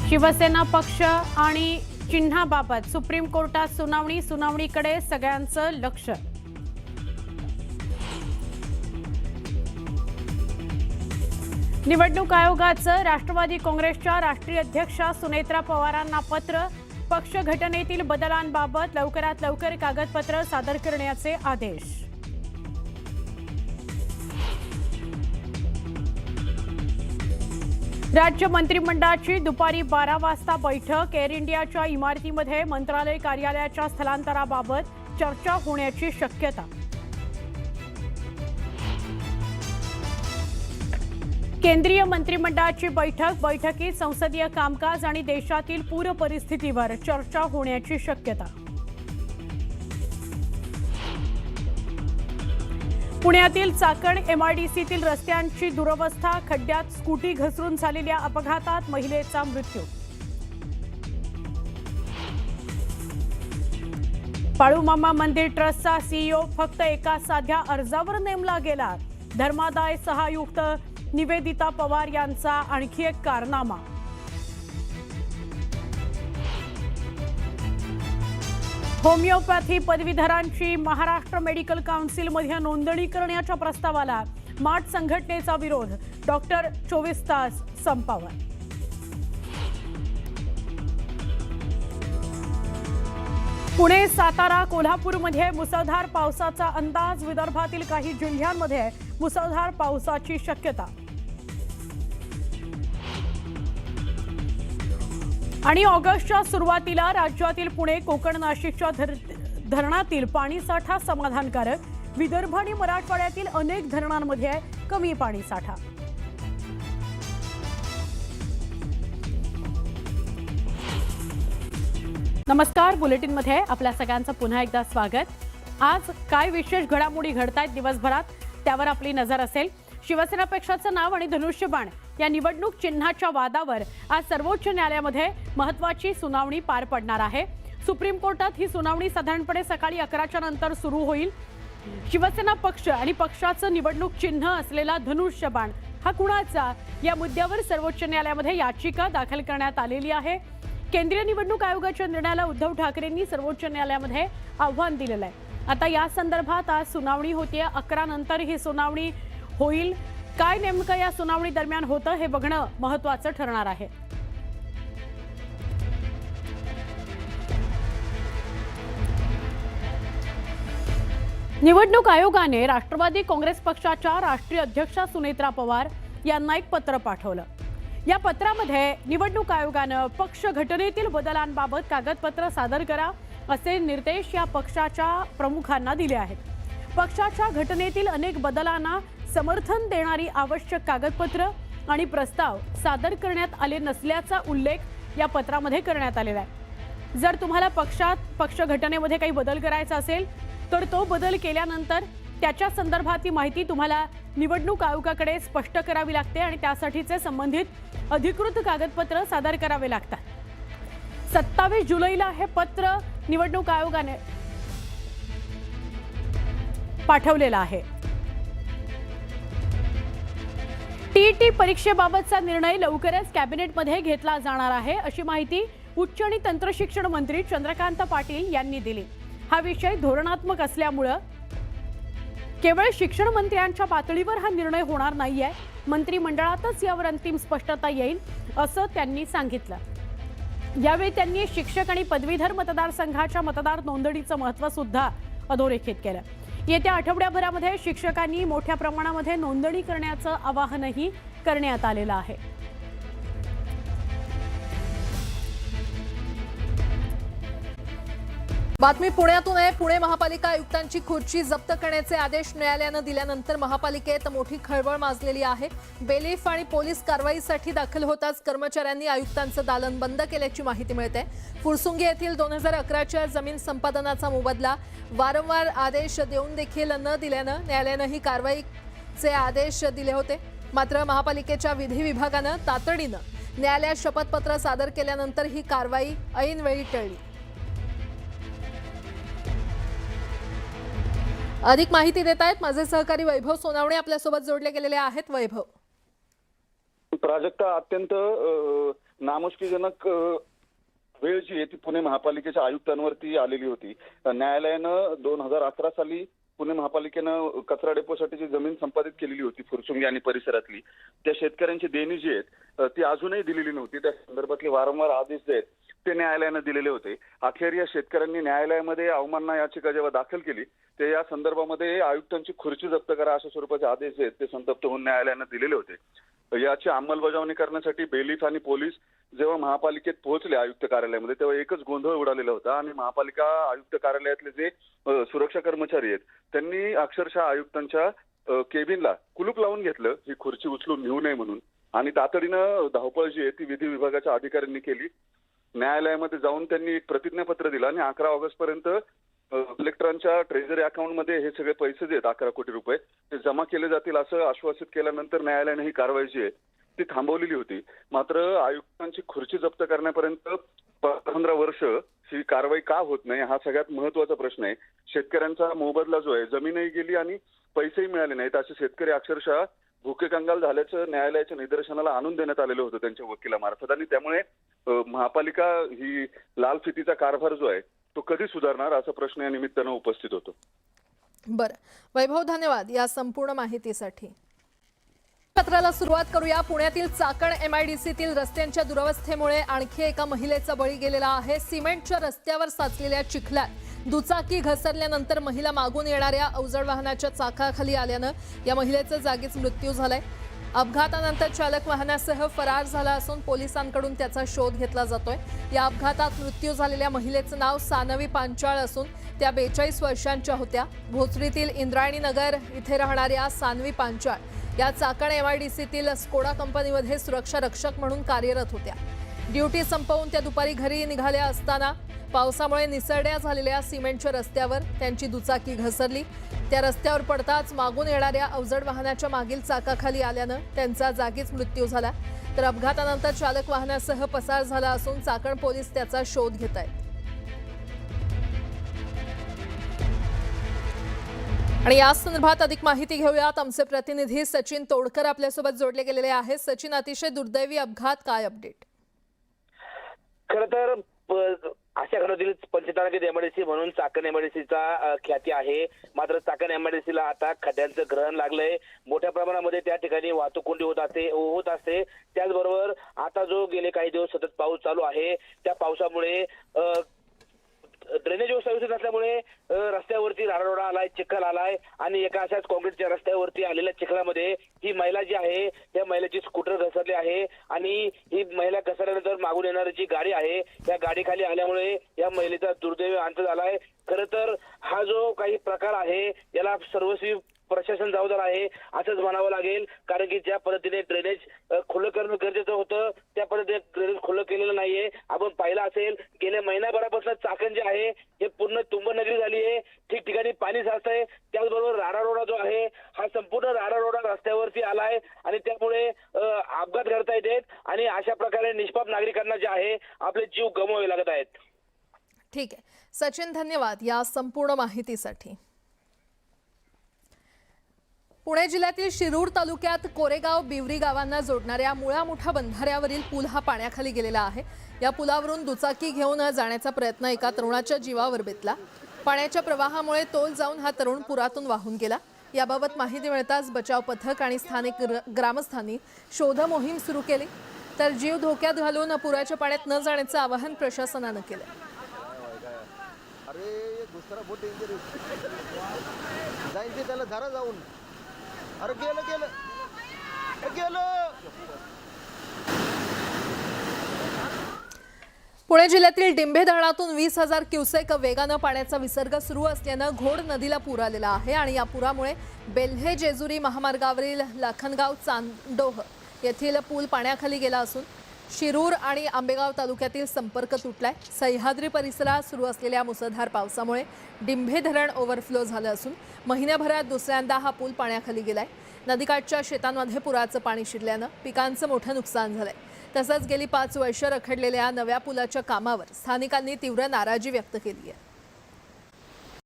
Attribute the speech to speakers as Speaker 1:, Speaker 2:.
Speaker 1: शिवसेना पक्ष आणि चिन्हाबाबत सुप्रीम कोर्टात सुनावणीकडे सगळ्यांचं लक्ष। निवडणूक आयोगाचं राष्ट्रवादी काँग्रेसच्या राष्ट्रीय अध्यक्षा सुनेत्रा पवारांना पत्र। पक्ष घटनेतील बदलांबाबत लवकरात लवकर कागदपत्र सादर करण्याचे आदेश। राज्य मंत्रिमंडळाची दुपारी 12 वाजता बैठक। एअर इंडियाच्या इमारतीमध्ये मंत्रालय कार्यालयाच्या स्थलांतराबाबत चर्चा होण्याची शक्यता। केंद्रीय मंत्रिमंडळाची बैठकीत संसदीय कामकाज आणि देशातील पूर परिस्थितीवर चर्चा होण्याची शक्यता। पुण्यातील चाकण एमआयडीसीतील रस्त्यांची दुरवस्था। खड्ड्यात स्कूटी घसरून झालेल्या अपघातात महिलेचा मृत्यू। बाळूमामा मंदिर ट्रस्टचा सीईओ फक्त एका साध्या अर्जावर नेमला गेला। धर्मादाय सहायुक्त निवेदिता पवार यांचा आणखी एक कारनामा। होमिओपॅथी पदवीधरांची महाराष्ट्र मेडिकल काउन्सिलमध्ये नोंदणी करण्याच्या प्रस्तावाला माठ संघटनेचा विरोध। डॉक्टर 24 तास संपावर। पुणे, सातारा, कोल्हापूरमध्ये मुसळधार पावसाचा अंदाज। विदर्भातील काही जिल्ह्यांमध्ये मुसळधार पावसाची शक्यता। आणि ऑगस्टच्या सुरुवातीला राज्यातील पुणे, कोकण, नाशिकच्या धरणातील पाणीसाठा समाधानकारक। विदर्भ आणि मराठवाड्यातील अनेक धरणांमध्ये कमी पाणीसाठा। नमस्कार, बुलेटिनमध्ये आपल्या सगळ्यांचं पुन्हा एकदा स्वागत। आज काय विशेष घडामोडी घडतायत दिवसभरात त्यावर आपली नजर असेल। शिवसेना पक्षाचं नाव आणि धनुष्यबाण या निवडणूक चिन्हाच्या वादावर आज सर्वोच्च न्यायालयामध्ये महत्त्वाची सुनावणी पार पडणार आहे। सुप्रीम कोर्टात ही सुनावणी साधारणपणे सकाळी 11च्या नंतर सुरू होईल। शिवसेना पक्ष आणि पक्षाचं निवडणूक चिन्ह असलेला धनुष्यबाण हा कुणाचा या मुद्द्यावर सर्वोच्च न्यायालयामध्ये याचिका दाखल करण्यात आलेली आहे। केंद्रीय निवडणूक आयोगाच्या निर्णयाला उद्धव ठाकरेंनी सर्वोच्च न्यायालयामध्ये आव्हान दिलेलं आहे। आता या संदर्भात आज सुनावणी होतीये। 11 नंतर ही सुनावणी होईल। काय नेमकं या सुनावणी दरम्यान होतं हे बघणं महत्त्वाचं ठरणार आहे। निवडणूक आयोगाने राष्ट्रवादी काँग्रेस पक्षाच्या राष्ट्रीय अध्यक्षा सुनेत्रा पवार यांना एक पत्र पाठवलं। या पत्रामध्ये निवडणूक आयोगानं पक्ष घटनेतील बदलांबाबत कागदपत्र सादर करा असे निर्देश या पक्षाच्या प्रमुखांना दिले आहेत। पक्षाच्या घटनेतील अनेक बदलांना समर्थन देणारी आवश्यक कागदपत्र आणि प्रस्ताव सादर करण्यात आले नसल्याचा उल्लेख या पत्रामध्ये करण्यात आलेला आहे। जर तुम्हाला पक्ष घटनेमध्ये काही बदल करायचा असेल तर तो बदल केल्यानंतर त्याच्या संदर्भातली माहिती तुम्हाला निवडणूक आयोगाकडे स्पष्ट करावी लागते आणि त्यासाठीचे संबंधित अधिकृत कागदपत्र सादर करावे लागतात। 27 जुलैला हे पत्र निवडणूक आयोगाने पाठवलेलं आहे। टीईटी परीक्षेबाबतचा निर्णय लवकरच कॅबिनेटमध्ये घेतला जाणार आहे अशी माहिती उच्च आणि तंत्रशिक्षण मंत्री चंद्रकांत पाटील यांनी दिली। हा विषय धोरणात्मक असल्यामुळे केवळ शिक्षण मंत्र्यांच्या पातळीवर हा निर्णय होणार नाहीये, मंत्रिमंडळातच यावर अंतिम स्पष्टता येईल असं त्यांनी सांगितलं। यावेळी त्यांनी शिक्षक आणि पदवीधर मतदारसंघाच्या मतदार नोंदणीचं महत्त्व सुद्धा अधोरेखित केलं। येत्या आठवड्याभरामध्ये शिक्षकांनी मोठ्या प्रमाणामध्ये नोंदणी करण्याचं आवाहनही करण्यात आलेलं आहे।
Speaker 2: बातमी पुण्यातून आहे। पुणे महापालिका आयुक्तांची खुर्ची जप्त करण्याचे आदेश न्यायालयाने दिल्यानंतर महापालिकेत मोठी खळबळ माजलेली आहे। बेलीफ आणि पोलीस कारवाईसाठी दाखल होताच कर्मचाऱ्यांनी आयुक्तांचं दालन बंद केल्याची माहिती मिळते। फुरसुंगी येथील 2011च्या जमीन संपादनाचा मोबदला वारंवार आदेश देऊन देखील न दिल्यानं न्यायालयाने ही कारवाईचे आदेश दिले होते। मात्र महापालिकेच्या विधी विभागानं तातडीनं न्यायालयात शपथपत्र सादर केल्यानंतर ही कारवाई ऐनवेळी टळली। अधिक माहिती देत आहेत माझे सहकारी वैभव सोनावणे आपल्या सोबत जोडले गेलेले आहेत। वैभव,
Speaker 3: प्राजक्ता, अत्यंत नामुष्कीजनक वेळ जी आहे ती पुणे महापालिकेच्या आयुक्तांवरती आलेली होती. न्यायालयानं 2011 साली पुणे महापालिकेनं कचरा डेपोसाठीची जमीन संपादित केलेली होती फुरसुंगी आणि परिसरातली. त्या शेतकऱ्यांची देणी जी आहेत ती अजूनही दिलेली नव्हती. त्या संदर्भातले वारंवार आदेश जे आहेत ते न्यायालयानं दिलेले होते. अखेर या शेतकऱ्यांनी न्यायालयामध्ये अवमानना याचिका जेव्हा दाखल केली ते या संदर्भामध्ये आयुक्तांची खुर्ची जप्त करा अशा स्वरूपाचे आदेश जे आहेत ते संतप्त होऊन न्यायालयानं दिलेले होते. याची अंमलबजावणी करण्यासाठी बेलीफ आणि पोलीस जेव्हा महापालिकेत पोहोचले आयुक्त कार्यालयामध्ये तेव्हा एकच गोंधळ उडालेला होता आणि महापालिका आयुक्त कार्यालयातले जे सुरक्षा कर्मचारी आहेत त्यांनी अक्षरशः आयुक्तांच्या केबिनला कुलूप लावून घेतलं ही खुर्ची उचलून नेऊ नये म्हणून. आणि तातडीनं धावपळ जी आहे ती विधी विभागाच्या अधिकाऱ्यांनी केली. न्यायालयामध्ये जाऊन त्यांनी एक प्रतिज्ञापत्र दिलं आणि 11 ऑगस्ट पर्यंत कलेक्टरांच्या ट्रेझरी अकाउंटमध्ये हे सगळे पैसे जे आहेत 11 कोटी रुपये ते जमा केले जातील असं आश्वासित केल्यानंतर न्यायालयाने ही कारवाई जी आहे ती थांबवलेली होती. मात्र आयुक्तांची खुर्ची जप्त करण्यापर्यंत 15 वर्ष ही कारवाई का होत नाही हा सगळ्यात महत्वाचा प्रश्न आहे. शेतकऱ्यांचा मोबदला जो आहे जमीनही गेली आणि पैसेही मिळाले नाहीत असे शेतकरी अक्षरशः भुके कंगाल झाल्याचं न्यायालयाच्या निदर्शनाला आणून देण्यात आलेलं होतं त्यांच्या वकिलामार्फत. आणि त्यामुळे महापालिका ही लाल फितीचा कारभार जो आहे तो कधी सुधारणार असा प्रश्न या निमित्तानं उपस्थित होतो.
Speaker 2: बरं वैभव, धन्यवाद या संपूर्ण माहितीसाठी. पत्राला सुरुवात करूया. पुण्यातील चाकण MIDCतील रस्त्यांच्या दुरवस्थेमुळे आणखी एका महिलेचा बळी गेलेला आहे. सिमेंटच्या रस्त्यावर साचलेल्या चिखलात दुचाकी घसरल्यानंतर महिला मागून येणाऱ्या अवजड वाहनाच्या चाकाखाली आल्यानं या महिलेचा जागीच मृत्यू झालाय. अपघातानंतर चालक वाहनासह फरार झाला असून पोलिसांकडून त्याचा शोध घेतला जातोय. या अपघातात मृत्यू झालेल्या महिलेचं नाव सानवी पांचाळ असून त्या 42 वर्षांच्या होत्या. भोसरीतील इंद्रायणी नगर इथे राहणाऱ्या सानवी पांचाळ या चाकण MIDCतील स्कोडा कंपनीमध्ये सुरक्षा रक्षक म्हणून कार्यरत होत्या. ड्युटी संपवून त्या दुपारी घरी निघाल्या असताना पावसामुळे निसरड्या झालेल्या सिमेंटच्या रस्त्यावर त्यांची दुचाकी घसरली. त्या रस्त्यावर पडताच मागून येणाऱ्या अवजड वाहनाच्या मागील चाकाखाली आल्यानं त्यांचा जागीच मृत्यू झाला. तर अपघातानंतर चालक वाहनासह पसार झाला असून चाकण पोलीस त्याचा शोध घेत आहेत. आणि या संदर्भात अधिक माहिती घेऊयात. आमचे प्रतिनिधी सचिन तोडकर आपल्यासोबत जोडले गेलेले आहेत. सचिन, अतिशय दुर्दैवी अपघात, काय अपडेट?
Speaker 4: खरं तर अशा घटनेतील पंचतारांकित MIDC म्हणून चाकण MIDCचा ख्याती आहे. मात्र चाकण MIDCला आता खड्ड्यांचं ग्रहण लागलंय. मोठ्या प्रमाणामध्ये त्या ठिकाणी वाहतूक कोंडी होत असते. त्याचबरोबर आता जो गेले काही दिवस सतत पाऊस चालू आहे त्या पावसामुळे ड्रेनेज व्यवस्था व्यवस्थित नसल्यामुळे रस्त्यावरती राडारोडा आलाय, चिखल आलाय आणि एका अशाच काँक्रीटच्या रस्त्यावरती आलेल्या चिखलामध्ये ही महिला जी आहे त्या महिलेची स्कूटर घसरली आहे आणि ही महिला घसरल्यानंतर मागून येणारी जी गाडी आहे त्या गाडीखाली आल्यामुळे या महिलेचा दुर्दैवी अंत झालाय. खरं तर हा जो काही प्रकार आहे याला सर्वस्वी प्रशासन जबाबदार आहे असंच म्हणावं लागेल. कारण की ज्या पद्धतीने ड्रेनेज खुलं करणं गरजेचं होतं त्या पद्धतीने ड्रेनेज खुलं केलेलं नाहीये. आपण पाहिलं असेल गेल्या महिनाभरापासून चाकण जे आहे हे पूर्ण तुंबनगरी झाली आहे. ठिकठिकाणी पाणी साचतंय. त्याचबरोबर राडारोडा जो आहे हा संपूर्ण राडारोडा रस्त्यावरती आलाय आणि त्यामुळे अपघात घडता येतात आणि अशा प्रकारे निष्पाप नागरिकांना जे आहे आपले जीव गमवावे लागत आहेत.
Speaker 2: ठीक आहे सचिन, धन्यवाद या संपूर्ण माहितीसाठी. पुणे जिल्ह्यातील शिरूर तालुक्यात कोरेगाव बिवरी गावांना जोडणाऱ्या मुळामुठा बंधाऱ्यावरील पूल हा पाण्याखाली गेलेला आहे. या पुलावरून दुचाकी घेऊन जाण्याचा प्रयत्न एका तरुणाच्या जीवावर बेतला. पाण्याच्या प्रवाहामुळे तोल जाऊन हा तरुण पुरातून वाहून गेला. याबाबत माहिती मिळताच बचाव पथक आणि स्थानिक ग्रामस्थांनी शोध मोहीम सुरू केली. तर जीव धोक्यात घालून पुराच्या पाण्यात न जाण्याचं आवाहन प्रशासनानं केलं.
Speaker 5: अरे दुसरा बोट डेंजर जाईन ते त्याला धरा जाऊन. अरे गेलं गेलं गेलं.
Speaker 2: पुणे जिल्ह्यातील डिंभे धरणातून 20,000 क्युसेक वेगानं पाण्याचा विसर्ग सुरू असल्यानं घोड नदीला पूर आलेला आहे आणि या पुरामुळे बेल्हे जेजुरी महामार्गावरील लाखनगाव चांदोह येथील पूल पाण्याखाली गेला असून शिरूर आणि आंबेगाव तालुक्यातील संपर्क तुटलाय. सह्याद्री परिसरात सुरू असलेल्या मुसळधार पावसामुळे डिंभे धरण ओव्हरफ्लो झालं असून महिन्याभरात दुसऱ्यांदा हा पूल पाण्याखाली गेलाय. नदीकाठच्या शेतांमध्ये पुराचं पाणी शिरल्यानं पिकांचं मोठं नुकसान झालंय. तसंच गेली 5 वर्ष रखडलेल्या नव्या पुलाच्या कामावर स्थानिकांनी तीव्र नाराजी व्यक्त केली आहे.